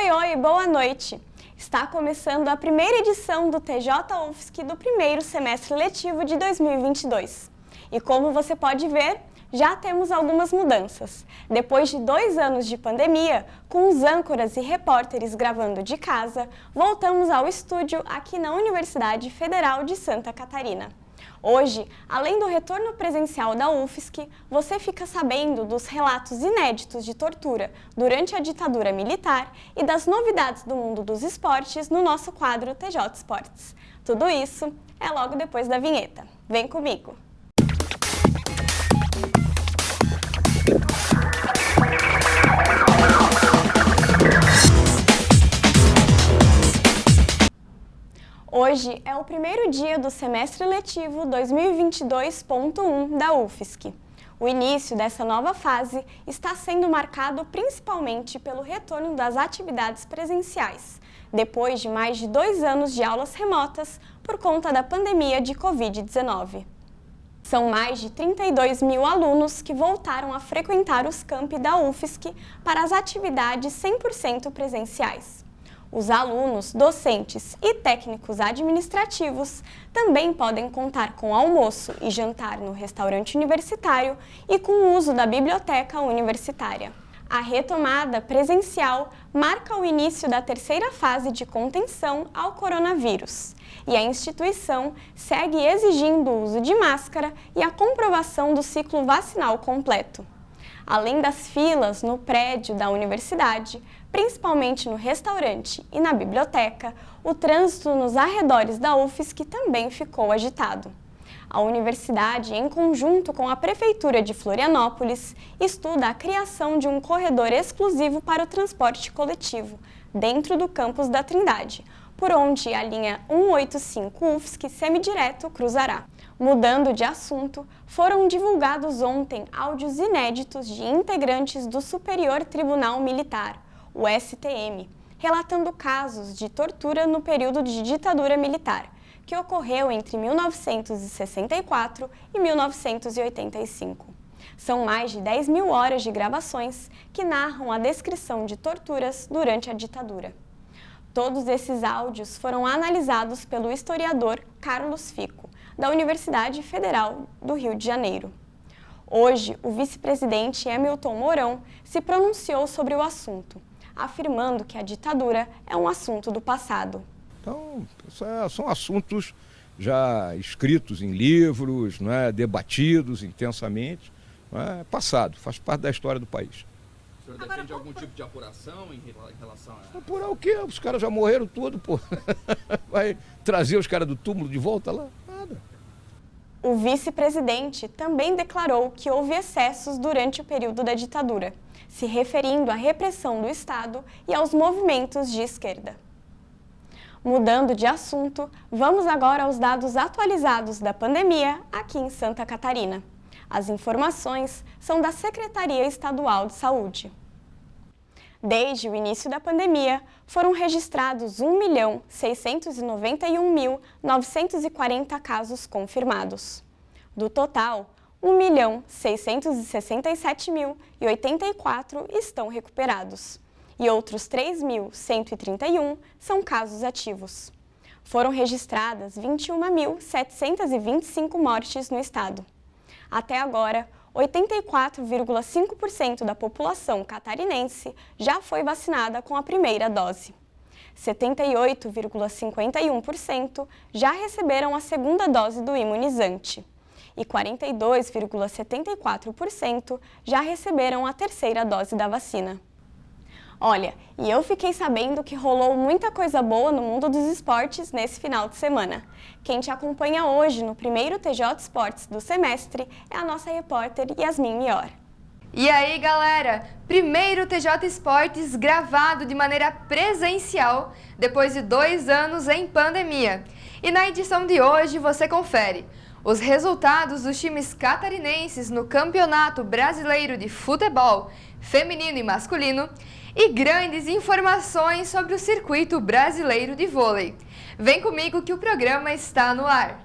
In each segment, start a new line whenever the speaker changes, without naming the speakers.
Oi, boa noite! Está começando a primeira edição do TJ UFSC do primeiro semestre letivo de 2022. E como você pode ver, já temos algumas mudanças. Depois de 2 anos de pandemia, com os âncoras e repórteres gravando de casa, voltamos ao estúdio aqui na Universidade Federal de Santa Catarina. Hoje, além do retorno presencial da UFSC, você fica sabendo dos relatos inéditos de tortura durante a ditadura militar e das novidades do mundo dos esportes no nosso quadro TJ Esportes. Tudo isso é logo depois da vinheta. Vem comigo! Hoje é o primeiro dia do semestre letivo 2022.1 da UFSC. O início dessa nova fase está sendo marcado principalmente pelo retorno das atividades presenciais, depois de mais de 2 anos de aulas remotas por conta da pandemia de Covid-19. São mais de 32 mil alunos que voltaram a frequentar os campi da UFSC para as atividades 100% presenciais. Os alunos, docentes e técnicos administrativos também podem contar com almoço e jantar no restaurante universitário e com o uso da biblioteca universitária. A retomada presencial marca o início da terceira fase de contenção ao coronavírus e a instituição segue exigindo o uso de máscara e a comprovação do ciclo vacinal completo. Além das filas no prédio da universidade, principalmente no restaurante e na biblioteca, o trânsito nos arredores da UFSC também ficou agitado. A universidade, em conjunto com a Prefeitura de Florianópolis, estuda a criação de um corredor exclusivo para o transporte coletivo, dentro do campus da Trindade, por onde a linha 185 UFSC semidireto cruzará. Mudando de assunto, foram divulgados ontem áudios inéditos de integrantes do Superior Tribunal Militar, o STM, relatando casos de tortura no período de ditadura militar, que ocorreu entre 1964 e 1985. São mais de 10 mil horas de gravações que narram a descrição de torturas durante a ditadura. Todos esses áudios foram analisados pelo historiador Carlos Fico, da Universidade Federal do Rio de Janeiro. Hoje, o vice-presidente Hamilton Mourão se pronunciou sobre o assunto, afirmando que a ditadura é um assunto do passado.
Então, são assuntos já escritos em livros, debatidos intensamente, passado, faz parte da história do país.
O senhor defende algum tipo de apuração em relação a...
Apurar o quê? Os caras já morreram tudo, pô. Vai trazer os caras do túmulo de volta lá? Nada.
O vice-presidente também declarou que houve excessos durante o período da ditadura, se referindo à repressão do Estado e aos movimentos de esquerda. Mudando de assunto, vamos agora aos dados atualizados da pandemia aqui em Santa Catarina. As informações são da Secretaria Estadual de Saúde. Desde o início da pandemia, foram registrados 1.691.940 casos confirmados. Do total, 1.667.084 estão recuperados e outros 3.131 são casos ativos. Foram registradas 21.725 mortes no estado. Até agora, 84,5% da população catarinense já foi vacinada com a primeira dose. 78,51% já receberam a segunda dose do imunizante e 42,74% já receberam a terceira dose da vacina. Olha, e eu fiquei sabendo que rolou muita coisa boa no mundo dos esportes nesse final de semana. Quem te acompanha hoje no primeiro TJ Esportes do semestre é a nossa repórter Yasmin Mior.
E aí, galera? Primeiro TJ Esportes gravado de maneira presencial depois de 2 anos em pandemia. E na edição de hoje você confere os resultados dos times catarinenses no Campeonato Brasileiro de Futebol Feminino e Masculino e grandes informações sobre o Circuito Brasileiro de Vôlei. Vem comigo que o programa está no ar.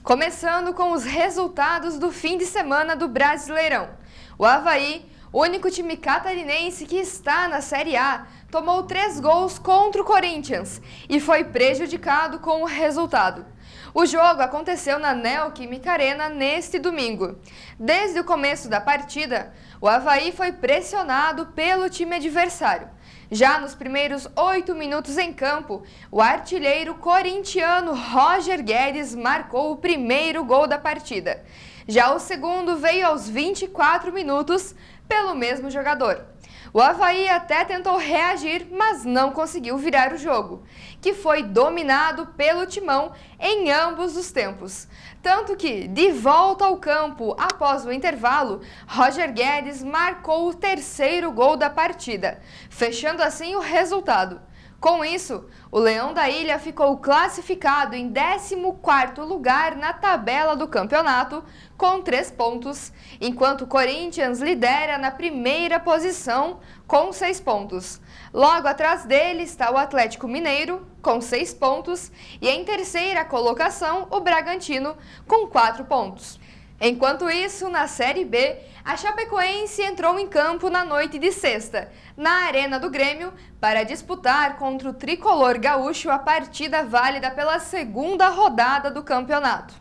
Começando com os resultados do fim de semana do Brasileirão. O Avaí, o único time catarinense que está na Série A, tomou 3 gols contra o Corinthians e foi prejudicado com o resultado. O jogo aconteceu na Neoquímica Arena neste domingo. Desde o começo da partida, o Avaí foi pressionado pelo time adversário. Já nos primeiros 8 minutos em campo, o artilheiro corintiano Roger Guedes marcou o primeiro gol da partida. Já o segundo veio aos 24 minutos pelo mesmo jogador. O Avaí até tentou reagir, mas não conseguiu virar o jogo, que foi dominado pelo Timão em ambos os tempos. Tanto que, de volta ao campo após o intervalo, Roger Guedes marcou o terceiro gol da partida, fechando assim o resultado. Com isso, o Leão da Ilha ficou classificado em 14º lugar na tabela do campeonato, com 3 pontos, enquanto o Corinthians lidera na primeira posição, com 6 pontos. Logo atrás dele está o Atlético Mineiro, com 6 pontos, e em terceira colocação, o Bragantino, com 4 pontos. Enquanto isso, na Série B, a Chapecoense entrou em campo na noite de sexta, na Arena do Grêmio, para disputar contra o tricolor gaúcho a partida válida pela segunda rodada do campeonato.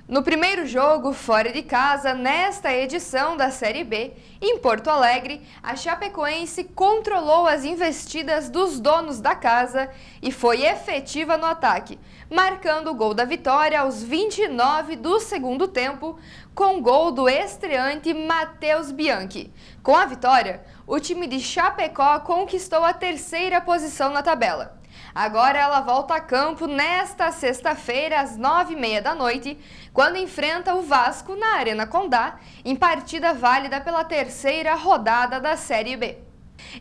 No primeiro jogo, fora de casa, nesta edição da Série B, em Porto Alegre, a Chapecoense controlou as investidas dos donos da casa e foi efetiva no ataque, marcando o gol da vitória aos 29 do segundo tempo, com gol do estreante Matheus Bianchi. Com a vitória, o time de Chapecó conquistou a terceira posição na tabela. Agora ela volta a campo nesta sexta-feira, às 9h30 da noite, quando enfrenta o Vasco na Arena Condá, em partida válida pela terceira rodada da Série B.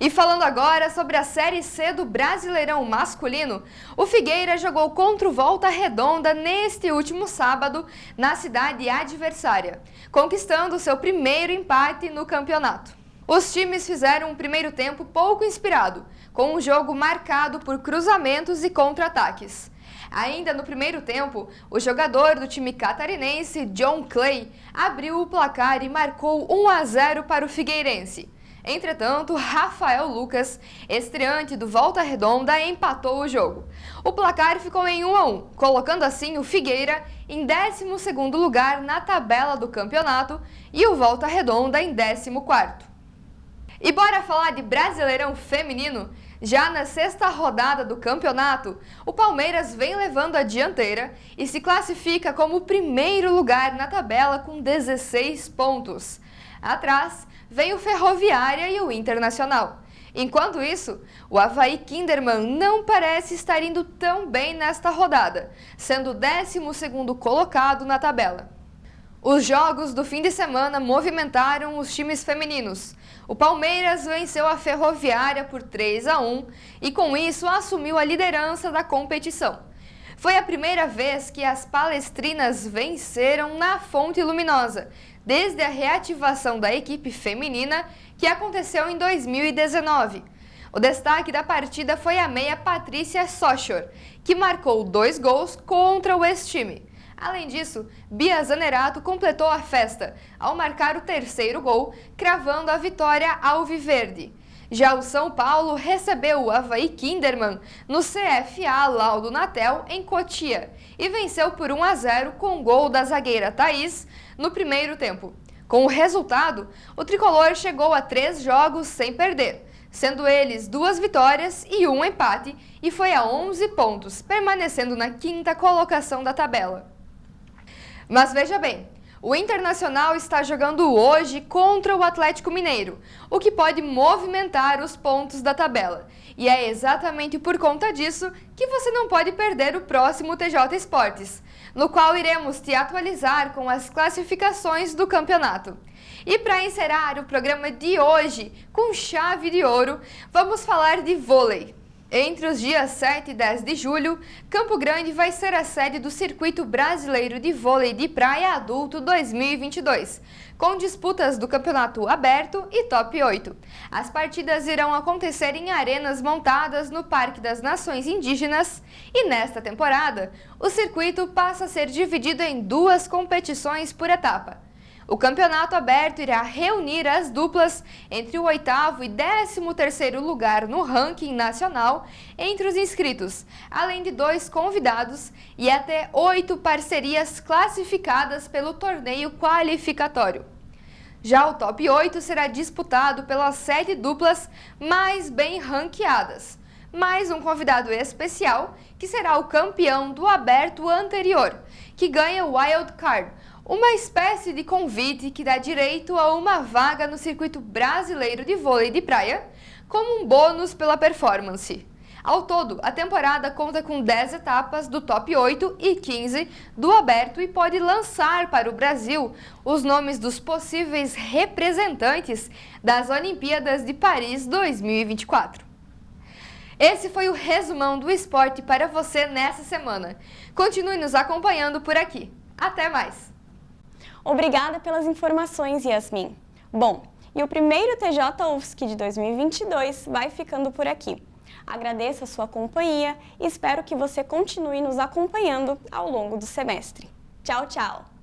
E falando agora sobre a Série C do Brasileirão masculino, o Figueira jogou contra o Volta Redonda neste último sábado, na cidade adversária, conquistando seu primeiro empate no campeonato. Os times fizeram um primeiro tempo pouco inspirado, com um jogo marcado por cruzamentos e contra-ataques. Ainda no primeiro tempo, o jogador do time catarinense, John Clay, abriu o placar e marcou 1-0 para o Figueirense. Entretanto, Rafael Lucas, estreante do Volta Redonda, empatou o jogo. O placar ficou em 1-1, colocando assim o Figueira em 12º lugar na tabela do campeonato e o Volta Redonda em 14º. E bora falar de Brasileirão feminino? Já na sexta rodada do campeonato, o Palmeiras vem levando a dianteira e se classifica como o primeiro lugar na tabela com 16 pontos. Atrás vem o Ferroviária e o Internacional. Enquanto isso, o Avaí Kinderman não parece estar indo tão bem nesta rodada, sendo o 12º colocado na tabela. Os jogos do fim de semana movimentaram os times femininos. O Palmeiras venceu a Ferroviária por 3-1 e com isso assumiu a liderança da competição. Foi a primeira vez que as palestrinas venceram na Fonte Luminosa, desde a reativação da equipe feminina que aconteceu em 2019. O destaque da partida foi a meia Patrícia Sochor, que marcou 2 gols contra o ex-time. Além disso, Bia Zanerato completou a festa ao marcar o terceiro gol, cravando a vitória alviverde. Já o São Paulo recebeu o Avaí Kinderman no CFA Laudo Natel, em Cotia, e venceu por 1-0 com gol da zagueira Thaís no primeiro tempo. Com o resultado, o tricolor chegou a 3 jogos sem perder, sendo eles 2 vitórias e 1 empate, e foi a 11 pontos, permanecendo na 5ª colocação da tabela. Mas veja bem, o Internacional está jogando hoje contra o Atlético Mineiro, o que pode movimentar os pontos da tabela. E é exatamente por conta disso que você não pode perder o próximo TJ Esportes, no qual iremos te atualizar com as classificações do campeonato. E para encerrar o programa de hoje com chave de ouro, vamos falar de vôlei. Entre os dias 7 e 10 de julho, Campo Grande vai ser a sede do Circuito Brasileiro de Vôlei de Praia Adulto 2022, com disputas do Campeonato Aberto e Top 8. As partidas irão acontecer em arenas montadas no Parque das Nações Indígenas e, nesta temporada, o circuito passa a ser dividido em 2 competições por etapa. O campeonato aberto irá reunir as duplas entre o 8º e 13º lugar no ranking nacional entre os inscritos, além de 2 convidados e até 8 parcerias classificadas pelo torneio qualificatório. Já o Top 8 será disputado pelas 7 duplas mais bem ranqueadas, mais um convidado especial, que será o campeão do aberto anterior, que ganha o Wild Card, uma espécie de convite que dá direito a uma vaga no Circuito Brasileiro de Vôlei de Praia, como um bônus pela performance. Ao todo, a temporada conta com 10 etapas do Top 8 e 15 do aberto e pode lançar para o Brasil os nomes dos possíveis representantes das Olimpíadas de Paris 2024. Esse foi o resumão do esporte para você nessa semana. Continue nos acompanhando por aqui. Até mais!
Obrigada pelas informações, Yasmin. Bom, e o primeiro TJ UFSC de 2022 vai ficando por aqui. Agradeço a sua companhia e espero que você continue nos acompanhando ao longo do semestre. Tchau, tchau!